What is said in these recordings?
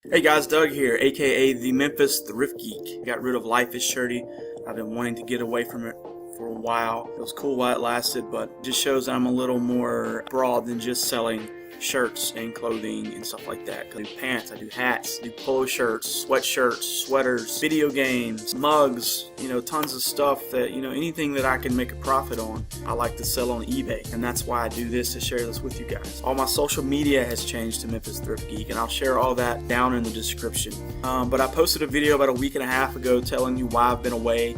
Hey guys, Doug here, aka the Memphis Thrift Geek. Got rid of Life is Shirty. I've been wanting to get away from it for a while. It was cool while it lasted, but it just shows I'm a little more broad than just selling shirts and clothing and stuff like that. I do pants, I do hats, I do polo shirts, sweatshirts, sweaters, video games, mugs, tons of stuff that, anything that I can make a profit on, I like to sell on eBay. And that's why I do this, to share this with you guys. All my social media has changed to Memphis Thrift Geek, and I'll share all that down in the description. But I posted a video about a week and a half ago telling you why I've been away.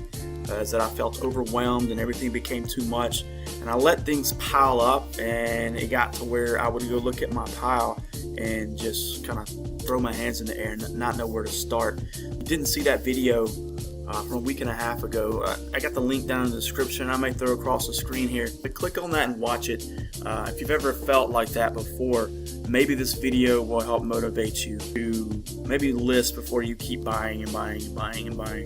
Is that I felt overwhelmed and everything became too much, and I let things pile up, and it got to where I would go look at my pile and just kind of throw my hands in the air and not know where to start. If you didn't see that video from a week and a half ago, I got the link down in the description. I may throw across the screen here, but click on that and watch it. If you've ever felt like that before, maybe this video will help motivate you to maybe list before you keep buying and buying and buying and buying.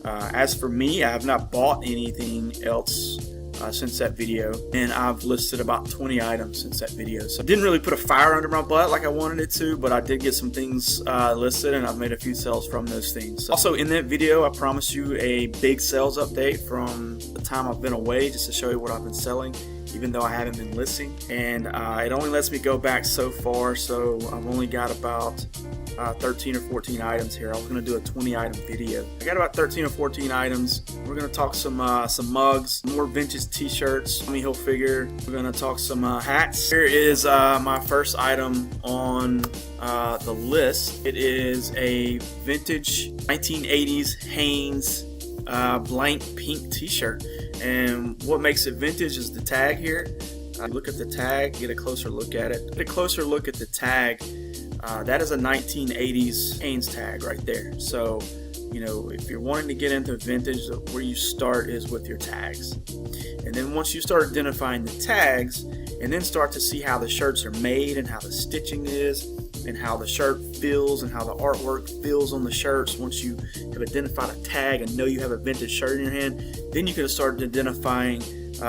As for me, I have not bought anything else since that video, and I've listed about 20 items since that video. So I didn't really put a fire under my butt like I wanted it to, but I did get some things listed, and I've made a few sales from those things. Also, in that video, I promised you a big sales update from the time I've been away, just to show you what I've been selling, even though I haven't been listing. And it only lets me go back so far, so I've only got about 13 or 14 items here. I was going to do a 20 item video. I got about 13 or 14 items. We're going to talk some mugs, more vintage t-shirts, Tommy Hilfiger. We're going to talk some hats. Here is my first item on the list. It is a vintage 1980s Hanes blank pink t-shirt. And what makes it vintage is the tag here. Look at the tag, get a closer look at it. Get a closer look at the tag. That is a 1980s Hanes tag right there. So, if you're wanting to get into vintage, where you start is with your tags. And then once you start identifying the tags, and then start to see how the shirts are made and how the stitching is, and how the shirt feels and how the artwork feels on the shirts, once you have identified a tag and know you have a vintage shirt in your hand, then you can start identifying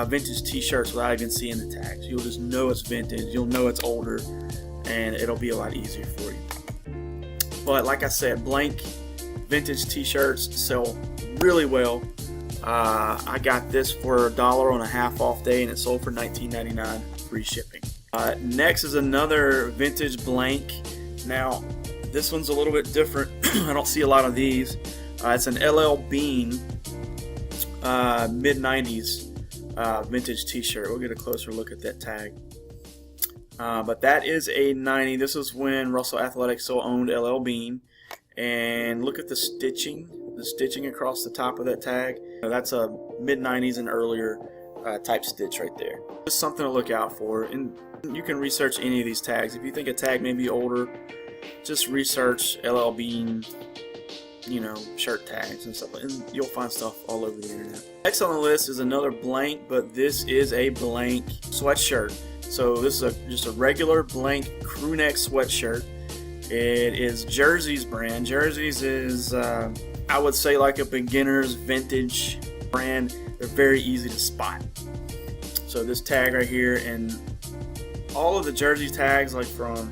vintage t-shirts without even seeing the tags. You'll just know it's vintage, you'll know it's older, and it'll be a lot easier for you. But like I said, blank vintage t-shirts sell really well. I got this for $1 on a half off day, and it sold for $19.99, free shipping. Next is another vintage blank. Now this one's a little bit different. I don't see a lot of these. It's an LL Bean mid-90s vintage t-shirt. We'll get a closer look at that tag. But that is a 90. This is when Russell Athletic still owned LL Bean. And look at the stitching across the top of that tag. That's a mid-90s and earlier type stitch right there. Just something to look out for. And you can research any of these tags. If you think a tag may be older, just research LL Bean, shirt tags and stuff, and you'll find stuff all over the internet. Next on the list is another blank, but this is a blank sweatshirt. So this is just a regular blank crew neck sweatshirt. It is Jersey's brand. Jersey's is, I would say, like a beginner's vintage brand. They're very easy to spot. So this tag right here, and all of the Jersey tags, like from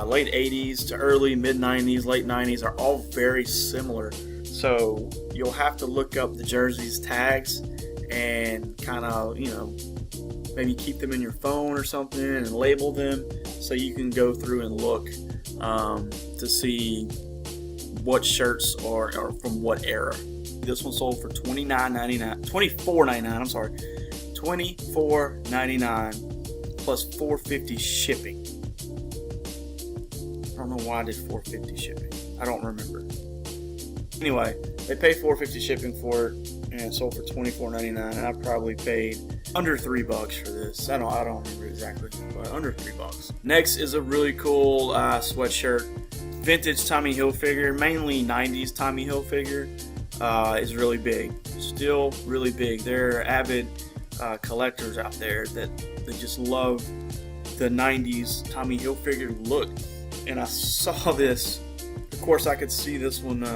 late 80s to early mid-90s, late 90s, are all very similar. So you'll have to look up the Jersey's tags and kind of, maybe keep them in your phone or something and label them so you can go through and look to see what shirts are from what era. This one sold for $24.99. I'm sorry, $24.99 plus $4.50 shipping. I don't know why I did $4.50 shipping. I don't remember. Anyway, they paid $4.50 shipping for it, and it sold for $24.99, and I probably paid under $3 for this. I don't remember exactly, but under $3. Next is a really cool sweatshirt, vintage Tommy Hilfiger, mainly 90s Tommy Hilfiger. Is really big, still really big. There are avid collectors out there that just love the 90s Tommy Hilfiger look, and I saw this. Of course, I could see this one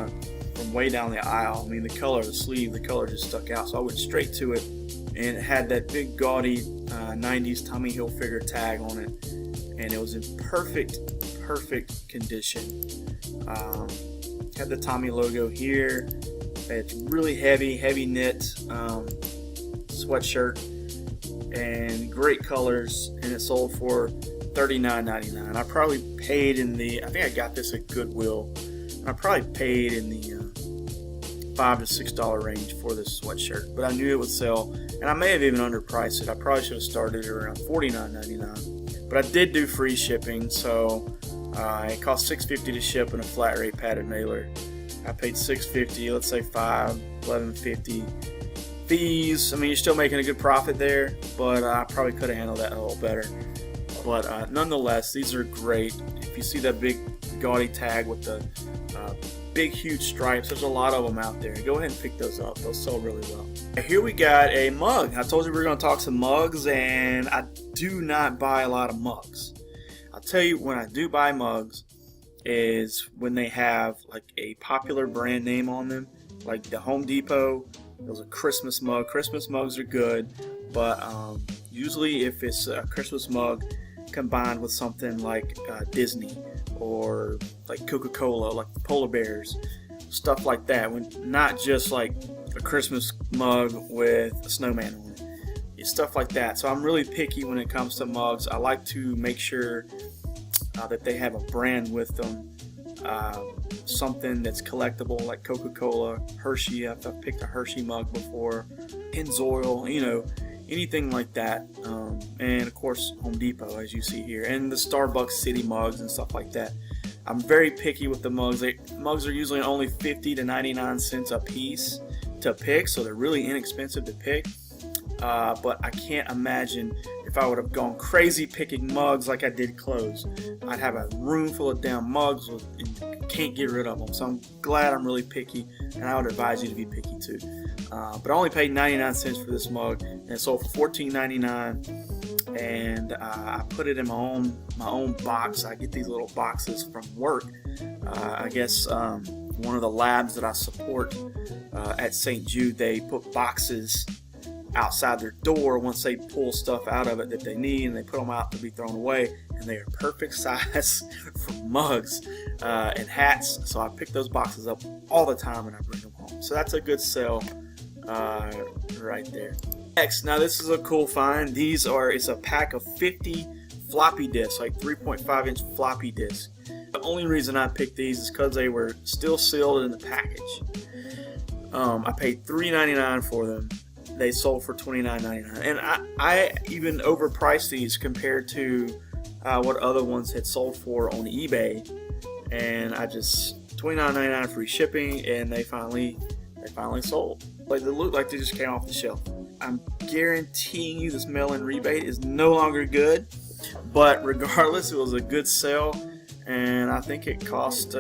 from way down the aisle. I mean, the color of the sleeve, the color just stuck out, so I went straight to it, and it had that big gaudy 90s Tommy Hilfiger tag on it, and it was in perfect perfect condition. Have the Tommy logo here. It's really heavy knit sweatshirt, and great colors, and it sold for $39.99. I probably paid in the, I think I got this at Goodwill, and I probably paid in the $5 to $6 range for this sweatshirt, but I knew it would sell, and I may have even underpriced it. I probably should have started it around $49.99, but I did do free shipping, so it cost $6.50 to ship in a flat rate padded mailer. I paid $6.50, let's say $5, $11.50. Fees, I mean, you're still making a good profit there, but I probably could have handled that a little better. But nonetheless, these are great. If you see that big gaudy tag with the big huge stripes, there's a lot of them out there. Go ahead and pick those up. They'll sell really well. Here we got a mug. I told you we were going to talk some mugs, and I do not buy a lot of mugs. I'll tell you when I do buy mugs is when they have like a popular brand name on them, like the Home Depot. Those are Christmas mug. Christmas mugs are good, but usually if it's a Christmas mug combined with something like Disney or like Coca-Cola, like the polar bears, stuff like that, when not just like a Christmas mug with a snowman on it. It's stuff like that. So I'm really picky when it comes to mugs. I like to make sure that they have a brand with them. Something that's collectible, like Coca-Cola, Hershey. I've picked a Hershey mug before, Pennzoil, you know, anything like that. And of course Home Depot, as you see here, and the Starbucks City mugs and stuff like that. I'm very picky with the mugs. Mugs are usually only 50 to 99 cents a piece to pick, so they're really inexpensive to pick. But I can't imagine if I would have gone crazy picking mugs like I did clothes. I'd have a room full of damn mugs and can't get rid of them. So I'm glad I'm really picky, and I would advise you to be picky too. But I only paid 99 cents for this mug, and it sold for $14.99. And I put it in my own box. I get these little boxes from work. I guess one of the labs that I support at St. Jude, they put boxes outside their door once they pull stuff out of it that they need, and they put them out to be thrown away, and they are perfect size for mugs and hats. So I pick those boxes up all the time and I bring them home. So that's a good sell right there. Next, now this is a cool find. It's a pack of 50 floppy disks, like 3.5 inch floppy disks. The only reason I picked these is because they were still sealed in the package. I paid $3.99 for them. They sold for $29.99, and I even overpriced these compared to what other ones had sold for on eBay, and I just $29.99 free shipping, and they finally sold. Like, they look like they just came off the shelf. I'm guaranteeing you this mail-in rebate is no longer good, but regardless, it was a good sale, and I think it cost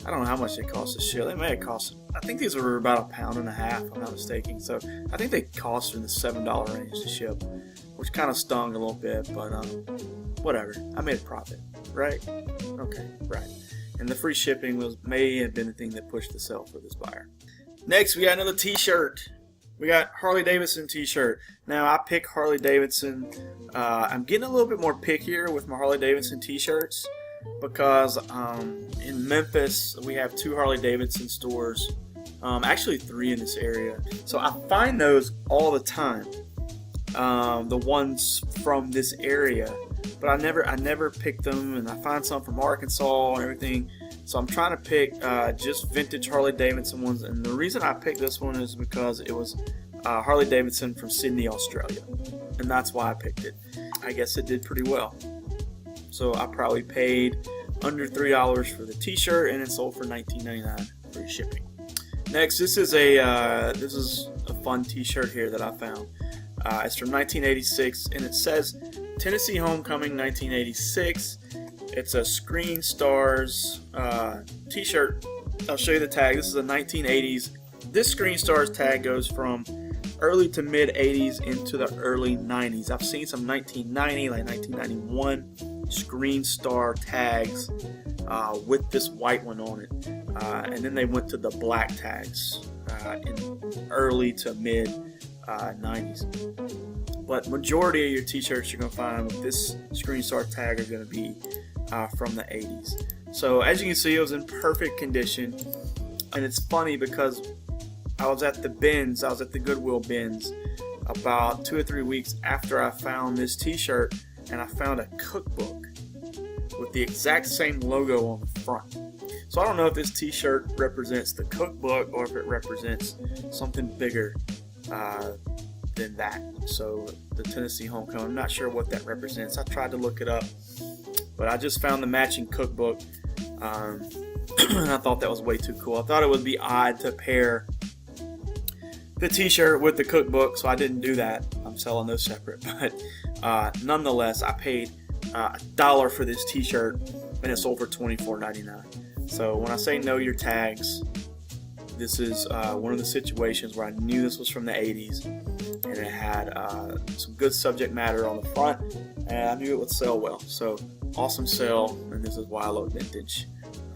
I don't know how much it cost to ship. They may have cost, I think these were about £1.50, if I'm not mistaken. So I think they cost in the $7 range to ship, which kind of stung a little bit, but whatever. I made a profit, right? Okay, right. And the free shipping may have been the thing that pushed the sale for this buyer. Next, we got another t-shirt. We got Harley Davidson t-shirt. Now, I pick Harley Davidson. I'm getting a little bit more pickier with my Harley Davidson t-shirts, because in Memphis we have 2 Harley Davidson stores, actually 3 in this area, so I find those all the time, the ones from this area, but I never pick them, and I find some from Arkansas and everything. So I'm trying to pick just vintage Harley Davidson ones, and the reason I picked this one is because it was Harley Davidson from Sydney, Australia, and that's why I picked it. I guess it did pretty well. So I probably paid under $3 for the t-shirt, and it sold for $19.99 free shipping. Next, this is a fun t-shirt here that I found. It's from 1986, and it says Tennessee Homecoming 1986. It's a Screen Stars t-shirt. I'll show you the tag. This is a 1980s. This Screen Stars tag goes from early to mid 80s into the early 90s. I've seen some 1990, like 1991 Screen Star tags with this white one on it, and then they went to the black tags in early to mid 90s. But majority of your t-shirts you're going to find with this Screen Star tag are going to be from the 80s. So as you can see, it was in perfect condition. And it's funny because I was at the Goodwill bins about 2 or 3 weeks after I found this t-shirt, and I found a cookbook with the exact same logo on the front. So I don't know if this t-shirt represents the cookbook or if it represents something bigger than that. So the Tennessee Homecoming, I'm not sure what that represents. I tried to look it up, but I just found the matching cookbook, and I thought that was way too cool. I thought it would be odd to pair the t-shirt with the cookbook, so I didn't do that. I'm selling those separate, but nonetheless, I paid $1 for this t-shirt, and it sold for $24.99. So when I say know your tags, this is one of the situations where I knew this was from the 80s, and it had some good subject matter on the front, and I knew it would sell well. So awesome sale, and this is why I love vintage.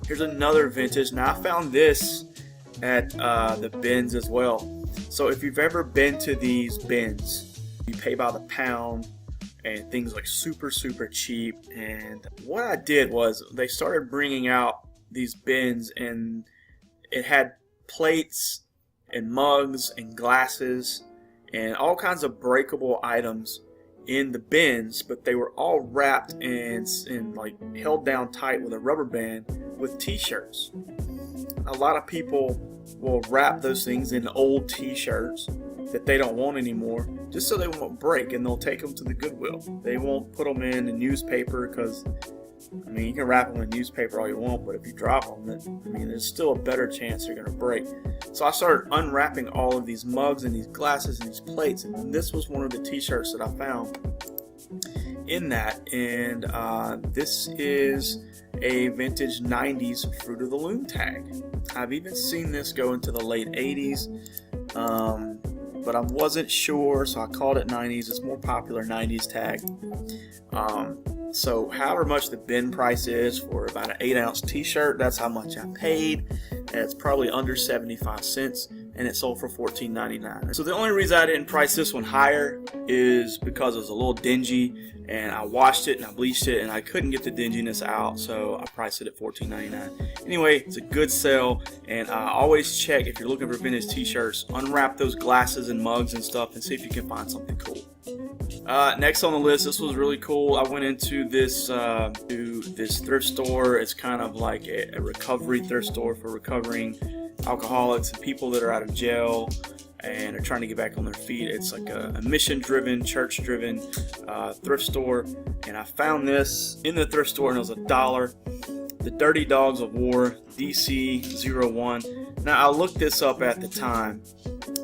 Here's another vintage. Now I found this at the bins as well. So if you've ever been to these bins, you pay by the pound, and things like super cheap. And what I did was they started bringing out these bins, and it had plates and mugs and glasses and all kinds of breakable items in the bins, but they were all wrapped and like held down tight with a rubber band with t-shirts. A lot of people will wrap those things in old t-shirts that they don't want anymore, just so they won't break, and they'll take them to the Goodwill. They won't put them in the newspaper because, I mean, you can wrap them in newspaper all you want, but if you drop them, there's still a better chance they're going to break. So I started unwrapping all of these mugs and these glasses and these plates, and this was one of the t-shirts that I found in that, and this is a vintage 90s Fruit of the Loom tag. I've even seen this go into the late 80s, but I wasn't sure, so I called it 90s. It's more popular 90s tag. So however much the bin price is for about an 8-ounce t-shirt, that's how much I paid. And it's probably under 75 cents, and it sold for $14.99. So the only reason I didn't price this one higher is because it was a little dingy, and I washed it and I bleached it and I couldn't get the dinginess out, so I priced it at $14.99. Anyway, it's a good sale, and always check if you're looking for vintage t-shirts, unwrap those glasses and mugs and stuff and see if you can find something cool. Next on the list, this was really cool. I went into this thrift store. It's kind of like a recovery thrift store for recovering alcoholics and people that are out of jail and are trying to get back on their feet. It's like a mission-driven, church-driven thrift store, and I found this in the thrift store, and it was $1. The Dirty Dogs of War DC-01. Now I looked this up at the time,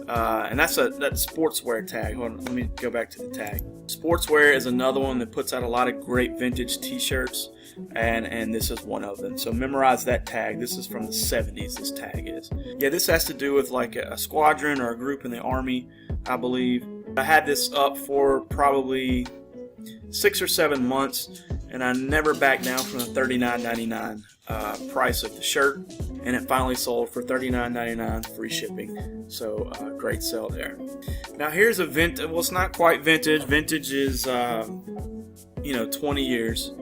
and that's sportswear tag. Hold on, let me go back to the tag. Sportswear is another one that puts out a lot of great vintage t-shirts, and this is one of them. So memorize that tag. This is from the 70s, this tag is. Yeah, this has to do with like a squadron or a group in the Army, I believe. I had this up for probably 6 or 7 months, and I never backed down from the $39.99 price of the shirt, and it finally sold for $39.99 free shipping. So great sale there. Now here's a vintage. Well, it's not quite vintage. Vintage is 20 years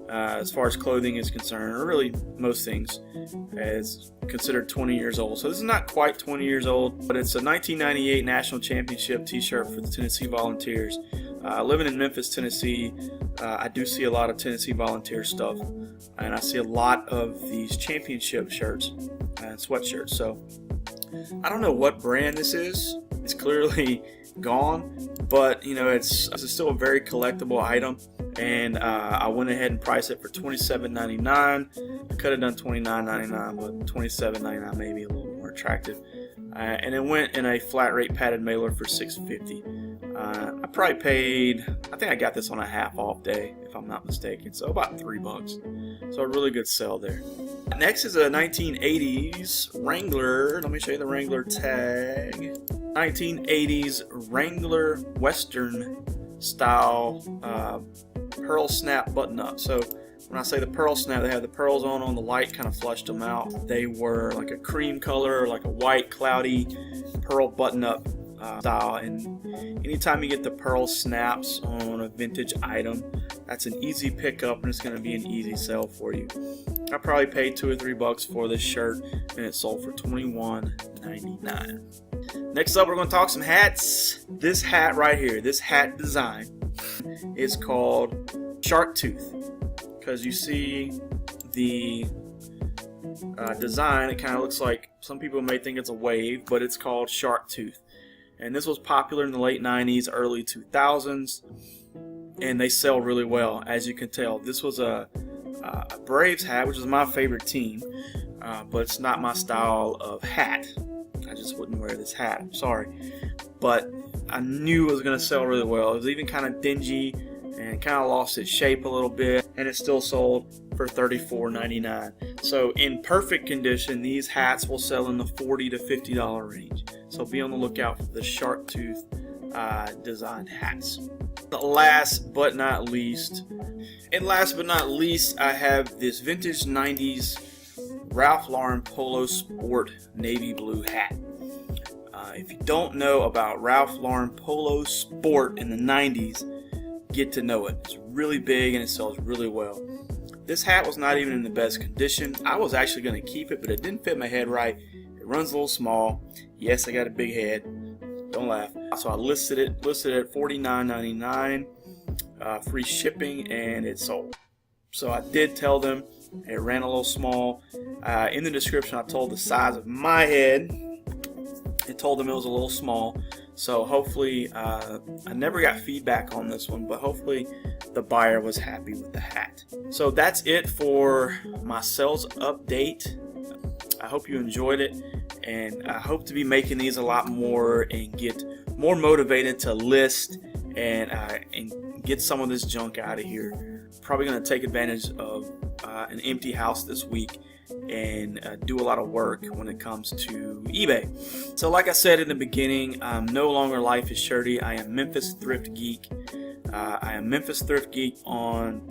as far as clothing is concerned, or really most things is considered 20 years old. So this is not quite 20 years old, but it's a 1998 National Championship t-shirt for the Tennessee Volunteers. Living in Memphis, Tennessee, I do see a lot of Tennessee Volunteer stuff, and I see a lot of these championship shirts and sweatshirts. So I don't know what brand this is. It's clearly gone, but it's still a very collectible item, and I went ahead and priced it for $27.99. I could have done $29.99, but $27.99 may be a little more attractive. And it went in a flat rate padded mailer for $6.50. I probably paid, I think I got this on a half off day, if I'm not mistaken, so about $3. So a really good sale there. Next is a 1980s Wrangler. Let me show you the Wrangler tag. 1980s Wrangler Western style pearl snap button up. So when I say the pearl snap, they have the pearls on the light, kind of flushed them out. They were like a cream color, like a white cloudy pearl button up style, and anytime you get the pearl snaps on a vintage item, that's an easy pickup and it's going to be an easy sell for you. I probably paid $2 or $3 for this shirt and it sold for $21.99. Next up, we're going to talk some hats. This hat right here, this hat design is called Shark Tooth, because you see the design, it kind of looks like, some people may think it's a wave, but it's called Shark Tooth. And this was popular in the late 90s, early 2000s, and they sell really well, as you can tell. This was a Braves hat, which is my favorite team, but it's not my style of hat. I just wouldn't wear this hat, I'm sorry. But I knew it was going to sell really well. It was even kind of dingy and kind of lost its shape a little bit, and it still sold for $34.99. So in perfect condition, these hats will sell in the $40 to $50 range. So be on the lookout for the Shark Tooth designed hats. Last but not least, I have this vintage 90s Ralph Lauren Polo Sport navy blue hat. If you don't know about Ralph Lauren Polo Sport in the 90s, get to know it. It's really big and it sells really well. This hat was not even in the best condition. I was actually going to keep it, but it didn't fit my head right. It runs a little small. Yes, I got a big head. Don't laugh. So I listed it at $49.99, free shipping, and it sold. So I did tell them it ran a little small. In the description, I told the size of my head. It told them it was a little small. So hopefully, I never got feedback on this one, but hopefully the buyer was happy with the hat. So that's it for my sales update. I hope you enjoyed it, and I hope to be making these a lot more and get more motivated to list and get some of this junk out of here. Probably going to take advantage of an empty house this week and do a lot of work when it comes to eBay. So like I said in the beginning, I'm no longer Life is Shirty. I am Memphis Thrift Geek. I am Memphis Thrift Geek on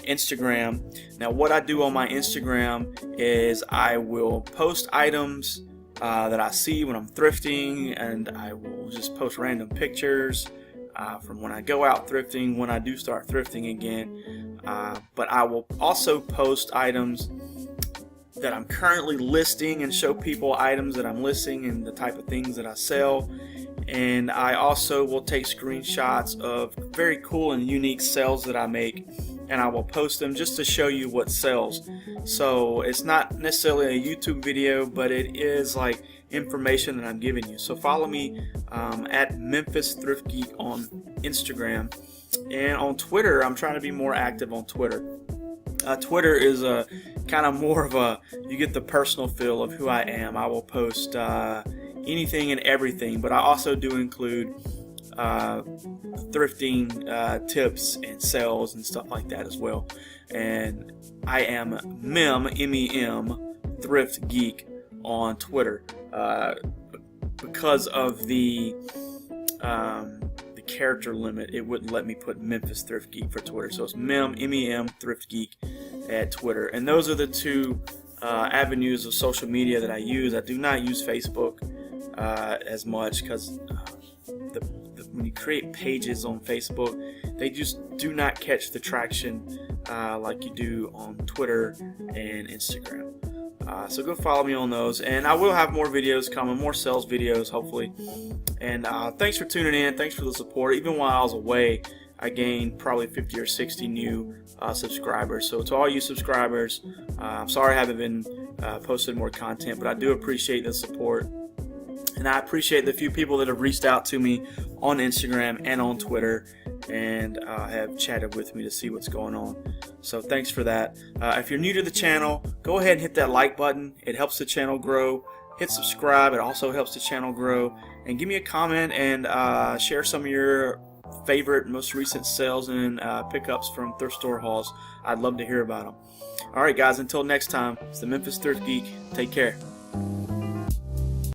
Instagram. Now what I do on my Instagram is I will post items that I see when I'm thrifting, and I will just post random pictures from when I go out thrifting, when I do start thrifting again. But I will also post items that I'm currently listing and show people items that I'm listing and the type of things that I sell. And I also will take screenshots of very cool and unique sales that I make, and I will post them just to show you what sells. So it's not necessarily a YouTube video, but it is like information that I'm giving you. So follow me at Memphis Thrift Geek on Instagram, and on Twitter I'm trying to be more active on Twitter. Twitter is a kind of more of a, you get the personal feel of who I am. I will post anything and everything, but I also do include thrifting tips and sales and stuff like that as well. And I am MEM Thrift Geek on Twitter because of the character limit. It wouldn't let me put Memphis Thrift Geek for Twitter, so it's MEM Thrift Geek at Twitter. And those are the two avenues of social media that I use. I do not use Facebook as much, because when you create pages on Facebook, they just do not catch the traction like you do on Twitter and Instagram. So go follow me on those, and I will have more videos coming, more sales videos hopefully. And thanks for tuning in, thanks for the support. Even while I was away, I gained probably 50 or 60 new subscribers. So to all you subscribers, I'm sorry I haven't been posting more content, but I do appreciate the support. And I appreciate the few people that have reached out to me on Instagram and on Twitter and have chatted with me to see what's going on. So thanks for that. If you're new to the channel, go ahead and hit that like button. It helps the channel grow. Hit subscribe. It also helps the channel grow. And give me a comment and share some of your favorite, most recent sales and pickups from thrift store hauls. I'd love to hear about them. All right, guys, until next time, it's the Memphis Thrift Geek. Take care.